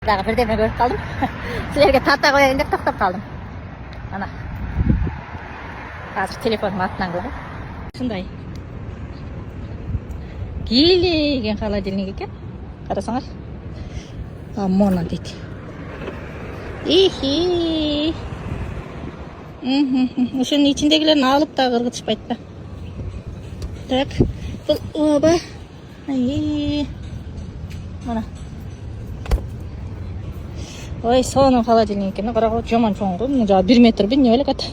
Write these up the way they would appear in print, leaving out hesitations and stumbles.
дагы бирдеме көрүп калдым. Силерге тарта коеюн деп токтоп калдым. Ана. Азыр телефонум артынан кылган. Ушундай. Кийлеген холодильник экен. Карасаңар. Моно дейт. Ихи. Ошонун ичиндегилерин алып да кыргытышпайт да. Так. Бул оба. Mana. Ой, сонун холодильник экен. Карагы жаман чоң го. Муну жагы 1 метр бе, не элек ат.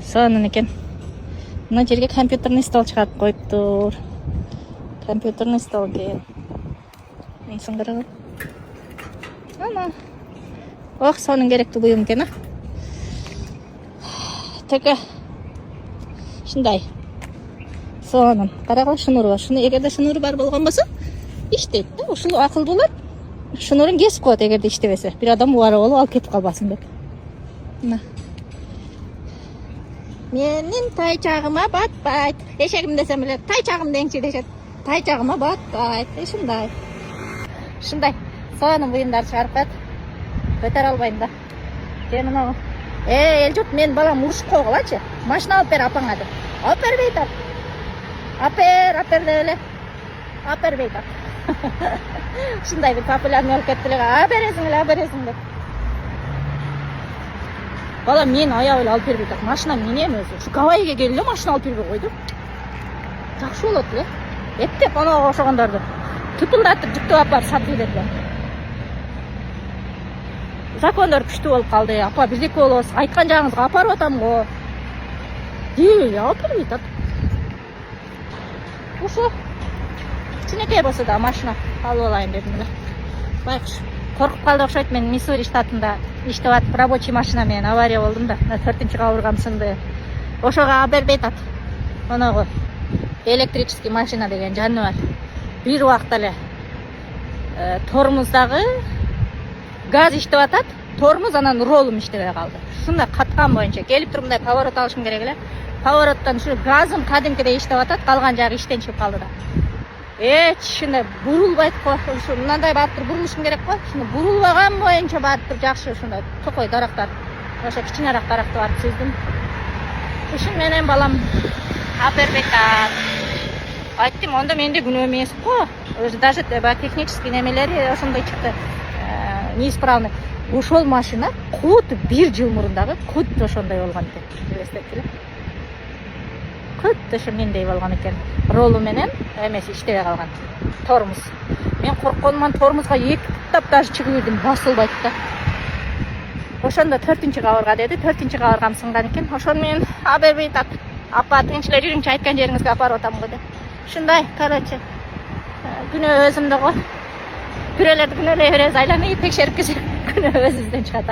Сонун экен. Мына жерге компьютерный стол чыгарып коюптур. Компьютерный стол экен. Мынсын карагы. Ана. Ох, сонун керектүү буюм экен, а. Теке. Ушундай. Сонун. Карагы шнуру бар. Шуну эгерде шнуру бар болгон болсо, иштейт да. Ушул акыл болот. Шнурун кесип коет эгерде иштебесе. Бир адам убара болуп алып кетип калбасын деп. Мына. Менин тайчагыма батпайт. Эшегим десем эле тайчагым деңчи дешет. Тайчагыма батпайт. Ушундай. Ушундай. Сонун буюмдар чыгарып коет. Көтөрө албайм да. Мына. Эл журт, мен балам урушуп койгулачы. Машина алып бер апаңа деп. Алып бербейт ал. Апер деп эле. Апербейт ал. Ушундай бир популярный болуп кетти эле. Абересиң деп. Балам мен аябай эле алып бербейт ал. Машина менен өзү. Ушу Гавайиге келип эле машина алып бербей койду. Жакшы болот эле. Эптеп анага окшогондорду тупулдатып жүктөп алып барып сатып кетет эле. Закондор күчтүү болуп калды. Апа, бирдеке болобуз. Айткан жагыңызга апарып атам го. Алып бербейт ал. Ушу кичинекей болсо да машина алып алайын дедим эле. Байкуш коркуп калды окшойт. Мен Миссури штатында иштеп атып рабочий машина менен авария болдум да. 4-кабыргам сынды. Ошого алып бербейт ат. Моногу электрический машина деген жаны бар. Бир убакта эле тормуздагы газ иштеп атат. Тормуз анан ролум иштебей калды. Ушундай каткан боюнча келип туруп мындай поворот алышым керек эле. Повороттан ушу газым кадимкидей иштеп атат. Калган жагы иштен чыгып калды да. Ушундай бурулбайт го. Ушу мындай барып туруп бурулушум керек го. Ушуну бурулбаган боюнча барып туруп жакшы ушундай токой дарактар. Ошо кичинерак даракты барып сүздүм. Ушун менен балам апербейт. Айттым, онда менде күнөө эмес го. Даже технический немелери ошондой чыкты. Неисправный. Ошол машина код 1 жыл мурун код ошондой болгон экен. Элестетти эле. Код ошо мендей болгон экен. Ролу менен эмеси иштебей калган. Тормуз. Мен коркконуман тормузга 2 таптап даже чыгып ирдим, басылбайт да. Ошондо 4-кабырга деди. 4-кабыргам сынган экен. Ошону менен абербейт ат. Апа, тынч эле жүрүңчү, айткан жериңизге апарып атам го деп. Ушундай, короче. Күнөө өзүмдө го. Бирөөлөрдү күнөөлөй беребиз, айланып текшерип келсек күнөө өзүбүздөн чыгат.